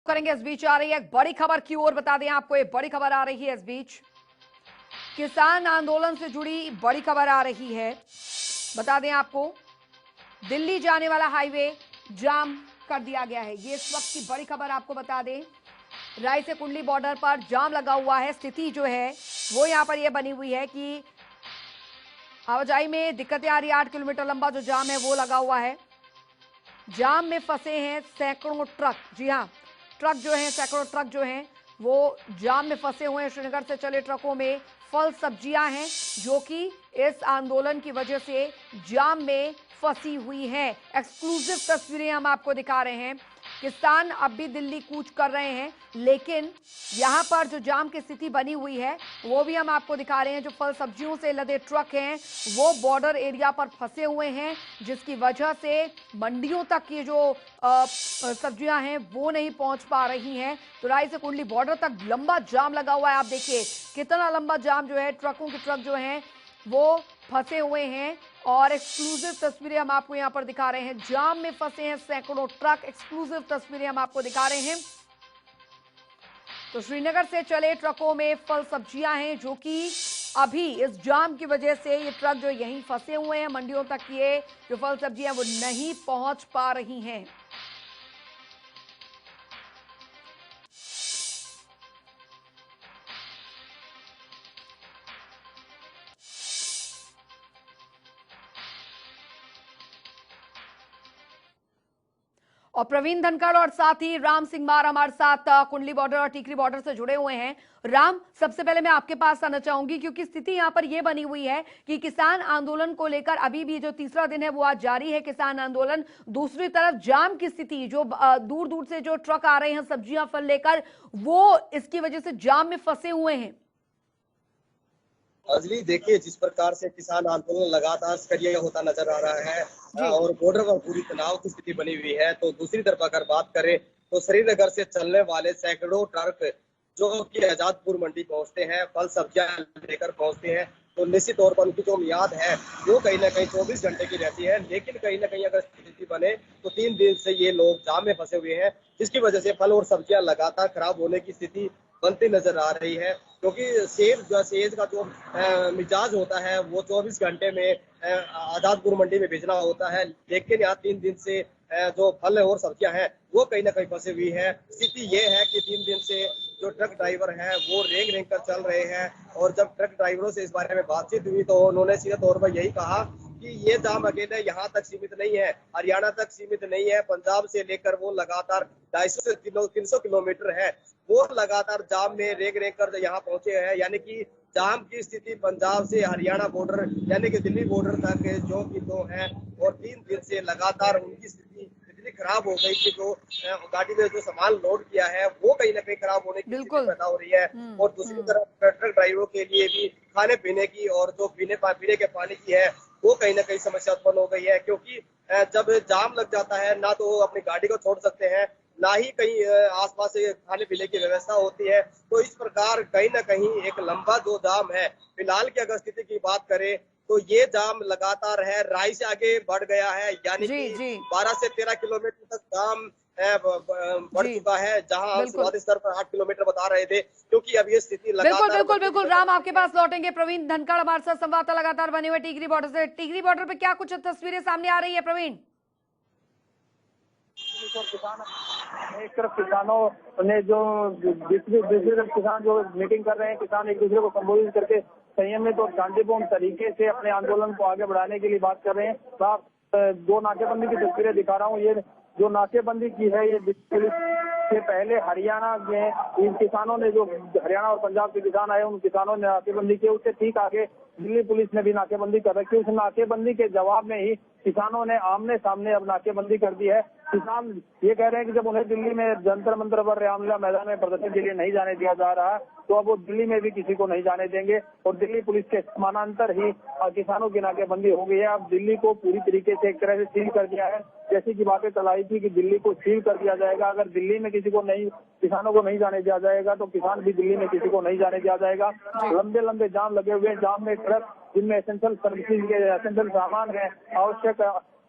करेंगे। इस बीच आ रही है एक बड़ी खबर की ओर, बता दें आपको एक बड़ी खबर आ रही है। इस बीच किसान आंदोलन से जुड़ी बड़ी खबर आ रही है। बता दें आपको दिल्ली जाने वाला हाईवे जाम कर दिया गया है। ये इस वक्त की बड़ी खबर आपको बता दें। राय से कुंडली बॉर्डर पर जाम लगा हुआ है। स्थिति जो है वो यहां पर ये बनी हुई है कि आवाजाही में दिक्कतें आ रही है। 8 किलोमीटर लंबा जो जाम है वो लगा हुआ है। जाम में फंसे हैं सैकड़ों ट्रक। जी हाँ, ट्रक जो हैं, सैकड़ों ट्रक जो हैं वो जाम में फंसे हुए हैं। श्रीनगर से चले ट्रकों में फल सब्जियां हैं जो कि इस आंदोलन की वजह से जाम में फंसी हुई हैं। एक्सक्लूसिव तस्वीरें हम आपको दिखा रहे हैं। किसान अब भी दिल्ली कूच कर रहे हैं, लेकिन यहाँ पर जो जाम की स्थिति बनी हुई है वो भी हम आपको दिखा रहे हैं। जो फल सब्जियों से लदे ट्रक हैं वो बॉर्डर एरिया पर फंसे हुए हैं, जिसकी वजह से मंडियों तक ये जो सब्जियां हैं वो नहीं पहुंच पा रही हैं। तो राय से कुंडली बॉर्डर तक लंबा जाम लगा हुआ है। आप देखिए कितना लंबा जाम जो है, ट्रकों के ट्रक जो हैं वो फंसे हुए हैं। और एक्सक्लूसिव तस्वीरें हम आपको यहां पर दिखा रहे हैं। जाम में फंसे हैं सैकड़ों ट्रक। एक्सक्लूसिव तस्वीरें हम आपको दिखा रहे हैं। तो श्रीनगर से चले ट्रकों में फल सब्जियां हैं जो कि अभी इस जाम की वजह से ये ट्रक जो यहीं फंसे हुए हैं, मंडियों तक ये जो फल सब्जियां वो नहीं पहुंच पा रही हैं। और प्रवीण धनखड़ और साथ ही राम सिंह मार हमारे साथ कुंडली बॉर्डर और टीकरी बॉर्डर से जुड़े हुए हैं। राम, सबसे पहले मैं आपके पास आना चाहूंगी क्योंकि स्थिति यहां पर यह बनी हुई है कि किसान आंदोलन को लेकर अभी भी जो तीसरा दिन है वो आज जारी है किसान आंदोलन। दूसरी तरफ जाम की स्थिति, जो दूर दूर से जो ट्रक आ रहे हैं सब्जियां फल लेकर, वो इसकी वजह से जाम में फंसे हुए हैं। अंजलि, देखिए जिस प्रकार से किसान आंदोलन लगातार सक्रिय होता नजर आ रहा है जी और बॉर्डर पर पूरी तनाव की स्थिति बनी हुई है, तो दूसरी तरफ अगर बात करें तो श्रीनगर से चलने वाले सैकड़ों ट्रक जो कि आजादपुर मंडी पहुंचते हैं, फल सब्जियां लेकर पहुंचते हैं, तो निश्चित तौर पर उनकी जो मियाद है वो कहीं ना कहीं 24 घंटे की रहती है। लेकिन कहीं ना कहीं अगर स्थिति बने तो 3 दिन से ये लोग जाम में फंसे हुए हैं, जिसकी वजह से फल और सब्जियां लगातार खराब होने की स्थिति बनती नजर आ रही है। क्योंकि सेब का जो मिजाज होता है वो 24 घंटे में आजादपुर मंडी में भेजना होता है, लेकिन यहाँ 3 दिन से जो फल और सब्जियां हैं वो कहीं ना कहीं फंसी हुई है। स्थिति ये है कि 3 दिन से जो ट्रक ड्राइवर हैं वो रेंग रेंग कर चल रहे हैं, और जब ट्रक ड्राइवरों से इस बारे में बातचीत हुई तो उन्होंने सीधे तौर पर यही कहा कि ये जाम अकेले यहाँ तक सीमित नहीं है, हरियाणा तक सीमित नहीं है, पंजाब से लेकर वो लगातार 250 से 300 किलोमीटर है, वो लगातार जाम में रेंग रेंग कर यहाँ पहुंचे हैं। यानी कि जाम की स्थिति पंजाब से हरियाणा बॉर्डर यानी कि दिल्ली बॉर्डर तक जो कि तो है, और 3 दिन से लगातार उनकी स्थिति इतनी खराब हो गई कि जो गाड़ी में जो सामान लोड किया है वो कहीं ना कहीं खराब होने की स्थिति बिल्कुल। पैदा हो रही है। और दूसरी तरफ ट्रक ड्राइवरों के लिए भी खाने पीने की और जो पीने के पानी की है वो कहीं ना कहीं समस्या उत्पन्न हो गई है, क्योंकि जब जाम लग जाता है ना तो अपनी गाड़ी को छोड़ सकते हैं, ना ही कहीं आसपास खाने पीने की व्यवस्था होती है। तो इस प्रकार कहीं ना कहीं एक लंबा जो जाम है, फिलहाल की अगर स्थिति की बात करें तो ये जाम लगातार है, राय से आगे बढ़ गया है, यानी जी कि जी 12 से 13 किलोमीटर तक जाम बढ़ जी चुका है, जहां हम बिल्कुल शुरुआती स्तर पर 8 किलोमीटर बता रहे थे, क्योंकि अब ये स्थिति बिल्कुल लगातार बिल्कुल बढ़ती हुई बिल्कुल नजर राम, आ आपके रही है। पास लौटेंगे। प्रवीण धनखड़ हमारे साथ संवाददाता लगातार बने हुए टिहरी बॉर्डर से। टिहरी बॉर्डर पे क्या कुछ तस्वीरें सामने आ रही है प्रवीण? एक तरफ किसानों ने जो दूसरी तरफ किसान जो मीटिंग कर रहे हैं, किसान एक दूसरे को संबोधित करके संयमित और शांतिपूर्ण तरीके से अपने आंदोलन को आगे बढ़ाने के लिए बात कर रहे हैं। तो आप दो नाकेबंदी की तस्वीरें दिखा रहा हूँ। ये जो नाकेबंदी की है ये पुलिस से पहले हरियाणा में इन किसानों ने, जो हरियाणा और पंजाब के किसान आए उन किसानों ने नाकेबंदी की, उससे ठीक आगे दिल्ली पुलिस ने भी नाकेबंदी कर रखी। उस नाकेबंदी के जवाब में ही किसानों ने आमने सामने अब नाकेबंदी कर दी है। किसान ये कह रहे हैं कि जब उन्हें दिल्ली में जंतर मंतर पर रामलीला मैदान में प्रदर्शन के लिए नहीं जाने दिया जा रहा तो अब वो दिल्ली में भी किसी को नहीं जाने देंगे, और दिल्ली पुलिस के समानांतर ही किसानों की नाकेबंदी हो गई है। अब दिल्ली को पूरी तरीके से एक तरह से सील कर दिया है। जैसी की बातें चलाई थी कि दिल्ली को सील कर दिया जाएगा, अगर दिल्ली में किसी को नहीं, किसानों को नहीं जाने दिया जाएगा तो किसान भी दिल्ली में किसी को नहीं जाने दिया जाएगा। लंबे लंबे जाम लगे हुए हैं, जाम में ट्रक जिनमें एसेंशियल सर्विसेज के एसेंशियल सामान है, आवश्यक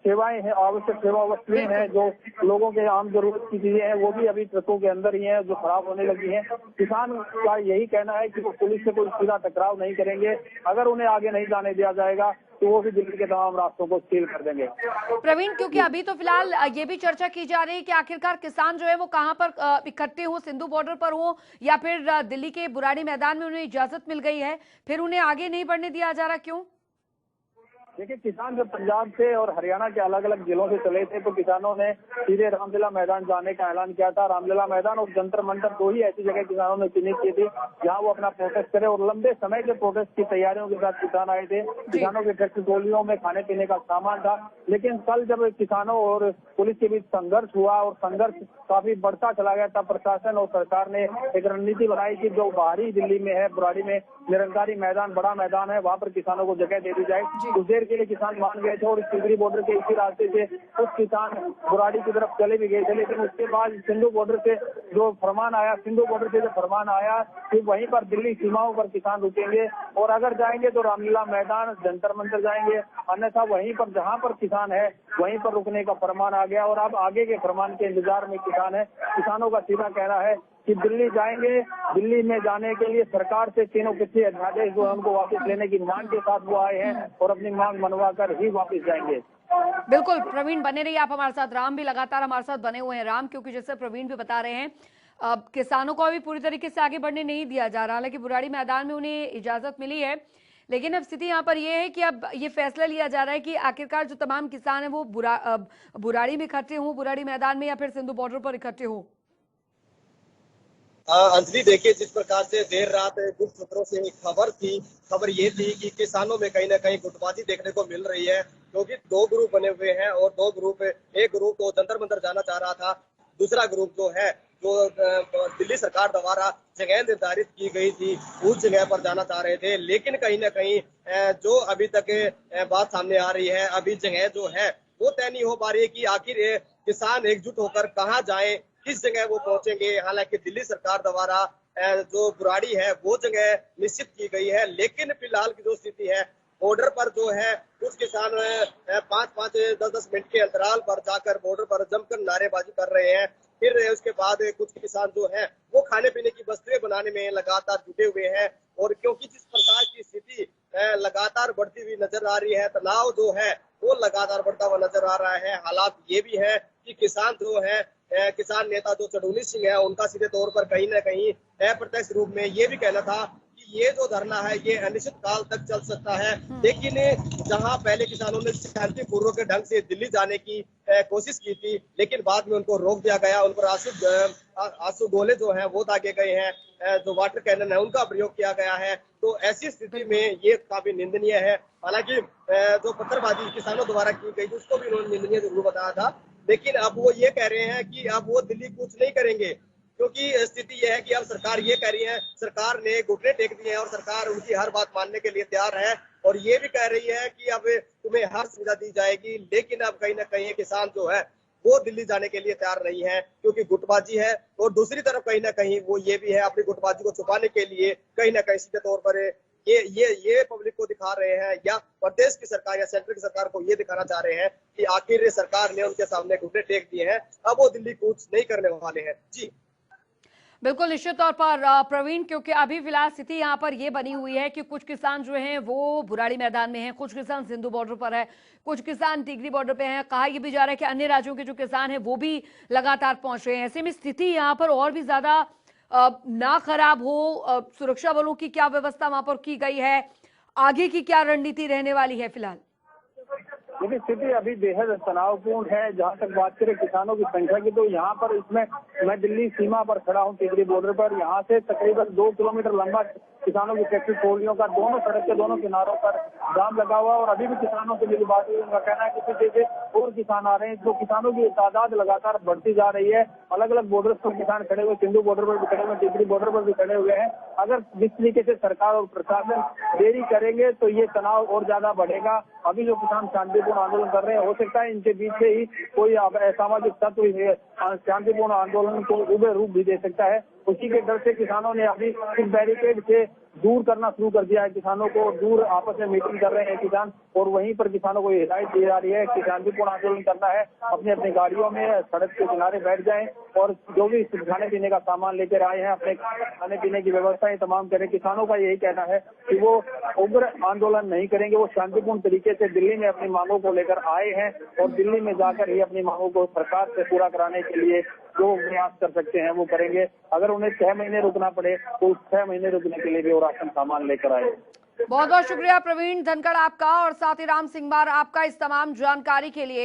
सेवाएं हैं, आवश्यक सेवा वस्तुएं हैं, जो लोगों के आम जरूरत की चीजें हैं, वो भी अभी ट्रकों के अंदर ही हैं, जो खराब होने लगी हैं। किसान का यही कहना है कि वो पुलिस से कोई सीधा टकराव नहीं करेंगे। अगर उन्हें आगे नहीं जाने दिया जाएगा तो वो भी दिल्ली के तमाम रास्तों को सील कर देंगे। प्रवीण, क्योंकि अभी तो फिलहाल ये भी चर्चा की जा रही है कि आखिरकार किसान जो है वो कहां पर इकट्ठे हो, सिंधु बॉर्डर पर हो या फिर दिल्ली के बुराड़ी मैदान में उन्हें इजाजत मिल गई है, फिर उन्हें आगे नहीं बढ़ने दिया जा रहा, क्यों? देखिए, किसान जब पंजाब से और हरियाणा के अलग अलग जिलों से चले थे तो किसानों ने सीधे रामलीला मैदान जाने का ऐलान किया था। रामलीला मैदान और जंतर मंतर दो ही ऐसी जगह किसानों ने चिन्हित की थी जहां वो अपना प्रोटेस्ट करे, और लंबे समय के प्रोटेस्ट की तैयारियों के साथ किसान आए थे। किसानों के ट्रैक्टर ट्रॉलियों में खाने पीने का सामान था, लेकिन कल जब किसानों और पुलिस के बीच संघर्ष हुआ और संघर्ष काफी बढ़ता चला गया, तब प्रशासन और सरकार ने एक रणनीति बनाई कि जो बाहरी दिल्ली में है, बुराड़ी में निरंकारी मैदान, बड़ा मैदान है, वहां पर किसानों को जगह दे दी जाए। कुछ देर के लिए किसान मान गए थे और टिकरी बॉर्डर के इसी रास्ते से कुछ किसान बुराड़ी की तरफ चले भी गए थे, लेकिन उसके बाद सिंधु बॉर्डर से जो फरमान आया, सिंधु बॉर्डर से जो फरमान आया कि वहीं पर दिल्ली सीमाओं पर किसान रुकेंगे, और अगर जाएंगे तो रामलीला मैदान, जंतर मंतर जाएंगे, अन्यथा वहीं पर जहां पर किसान है वहीं पर रुकने का फरमान आ गया। और अब आगे के फरमान के इंतजार में किसान है। किसानों का सीधा कहना है कि दिल्ली जाएंगे, दिल्ली में जाने के लिए सरकार से तीनों किसी अध्यादेश जो है उनको वापस लेने की मांग के साथ वो आए हैं और अपनी मांग मनवा कर ही वापस जाएंगे। बिल्कुल प्रवीण, बने रहिए आप हमारे साथ। राम भी लगातार हमारे साथ बने हुए हैं। राम, क्योंकि जैसे प्रवीण भी बता रहे हैं, अब किसानों को भी पूरी तरीके से आगे बढ़ने नहीं दिया जा रहा। हालांकि बुराड़ी मैदान में उन्हें इजाजत मिली है, लेकिन अब स्थिति यहाँ पर यह है कि अब ये फैसला लिया जा रहा है कि आखिरकार जो तमाम किसान है वो बुराड़ी में इकट्ठे हों, बुराड़ी मैदान में, या फिर सिंधु बॉर्डर पर इकट्ठे हों। अंजलि, देखिए, जिस प्रकार से देर रात गुप्त सूत्रों से खबर ये थी कि किसानों में कहीं ना कहीं गुटबाजी देखने को मिल रही है, क्योंकि दो ग्रुप बने हुए हैं और दो ग्रुप, एक ग्रुप तो जंतर मंतर जाना चाह रहा था, दूसरा ग्रुप जो है जो दिल्ली सरकार द्वारा जगह निर्धारित की गई थी उस जगह पर जाना चाह रहे थे। लेकिन कहीं ना कहीं जो अभी तक बात सामने आ रही है, अभी जगह जो है वो तय नहीं हो पा रही है कि आखिर किसान एकजुट होकर कहाँ जाएं, किस जगह वो पहुंचेंगे। हालांकि दिल्ली सरकार द्वारा जो बुराड़ी है वो जगह निश्चित की गई है, लेकिन फिलहाल की जो स्थिति है बॉर्डर पर जो है कुछ किसान 5-5, 10-10 मिनट के अंतराल पर जाकर बॉर्डर पर जमकर नारेबाजी कर रहे हैं। फिर उसके बाद कुछ किसान जो है वो खाने पीने की वस्तुएं बनाने में लगातार जुटे हुए हैं, और क्योंकि जिस प्रकार की स्थिति लगातार बढ़ती हुई नजर आ रही है, तनाव जो है वो लगातार बढ़ता हुआ नजर आ रहा है। हालात ये भी है कि किसान जो है, किसान नेता जो चढ़ूनी सिंह है, उनका सीधे तौर पर कहीं ना कहीं अप्रत्यक्ष रूप में ये भी कहना था कि ये जो धरना है ये अनिश्चित काल तक चल सकता है। लेकिन जहां पहले किसानों ने शांतिपूर्वक ढंग से दिल्ली जाने की कोशिश की थी, लेकिन बाद में उनको रोक दिया गया, उन पर आंसू गोले जो है वो दागे गए हैं, जो वाटर कैनन है उनका प्रयोग किया गया है। तो ऐसी स्थिति में ये काफी निंदनीय है। हालांकि जो पत्थरबाजी किसानों द्वारा की गई थी उसको भी उन्होंने निंदनीय जरूर बताया था, लेकिन अब वो ये कह रहे हैं कि अब वो दिल्ली कूच नहीं करेंगे, क्योंकि स्थिति यह है कि अब सरकार ये कह रही है, सरकार ने घुटने टेक दिए हैं और सरकार उनकी हर बात मानने के लिए तैयार है, और ये भी कह रही है कि अब तुम्हें हर सुविधा दी जाएगी। लेकिन अब कहीं ना कहीं किसान जो है वो दिल्ली जाने के लिए तैयार नहीं है, क्योंकि गुटबाजी है, और दूसरी तरफ कहीं ना कहीं वो ये भी है अपनी गुटबाजी को छुपाने के लिए कहीं ना कहीं सीधे तौर पर ये पब्लिक को दिखा रहे हैं, या प्रदेश की सरकार या सेंट्रल की सरकार को ये दिखाना चाह रहे हैं कि आखिर सरकार ने उनके सामने घुटने टेक दिए हैं, अब वो दिल्ली कूच नहीं करने वाले हैं। जी बिल्कुल, निश्चित तौर पर प्रवीण, क्योंकि अभी फिलहाल स्थिति यहाँ पर ये बनी हुई है कि कुछ किसान जो हैं वो बुराड़ी मैदान में हैं, कुछ किसान सिंधु बॉर्डर पर है, कुछ किसान टिकरी बॉर्डर पे हैं। कहा यह भी जा रहा है कि अन्य राज्यों के जो किसान हैं वो भी लगातार पहुंच रहे हैं। ऐसे में स्थिति यहाँ पर और भी ज्यादा ना खराब हो, सुरक्षा बलों की क्या व्यवस्था वहां पर की गई है, आगे की क्या रणनीति रहने वाली है फिलहाल? लेकिन स्थिति अभी बेहद तनावपूर्ण है। जहां तक बात करें किसानों की संख्या की, तो यहाँ पर इसमें मैं दिल्ली सीमा पर खड़ा हूँ, टिकरी बॉर्डर पर। यहाँ से तकरीबन 2 किलोमीटर लंबा किसानों की ट्रैक्टर ट्रॉलियों का दोनों सड़क के दोनों किनारों पर जाम लगा हुआ, और अभी भी किसानों से मेरी बात हुई, उनका कहना है कि पीछे से और किसान आ रहे हैं। तो किसानों की तादाद लगातार बढ़ती जा रही है। अलग अलग बॉर्डर पर किसान खड़े हुए, सिंधु बॉर्डर पर भी खड़े हुए, टिकरी बॉर्डर पर भी खड़े हुए हैं। अगर जिस तरीके से सरकार और प्रशासन देरी करेंगे तो ये तनाव और ज्यादा बढ़ेगा। अभी जो किसान शांतिपूर्ण आंदोलन कर रहे हैं, हो सकता है इनके बीच से ही कोई असामाजिक तत्व शांतिपूर्ण आंदोलन को उभे रूप भी दे सकता है। उसी के डर से किसानों ने अभी इस बैरिकेड से दूर करना शुरू कर दिया है। किसानों को दूर आपस में मीटिंग कर रहे हैं किसान, और वहीं पर किसानों को हिदायत दी जा रही है कि शांतिपूर्ण आंदोलन करना है, अपनी अपनी गाड़ियों में सड़क के किनारे बैठ जाएं और जो भी खाने पीने का सामान लेकर आए हैं अपने खाने पीने की व्यवस्थाएं तमाम करें। किसानों का यही कहना है कि वो उग्र आंदोलन नहीं करेंगे, वो शांतिपूर्ण तरीके से दिल्ली में अपनी मांगों को लेकर आए हैं और दिल्ली में जाकर ही अपनी मांगों को सरकार से पूरा कराने के लिए जो प्रयास कर सकते हैं वो करेंगे। अगर उन्हें 6 महीने रुकना पड़े तो उस 6 महीने रुकने के लिए भी वो राशन सामान लेकर आए। बहुत बहुत शुक्रिया प्रवीण धनखड़ आपका, और साथ ही राम सिंह बार आपका इस तमाम जानकारी के लिए।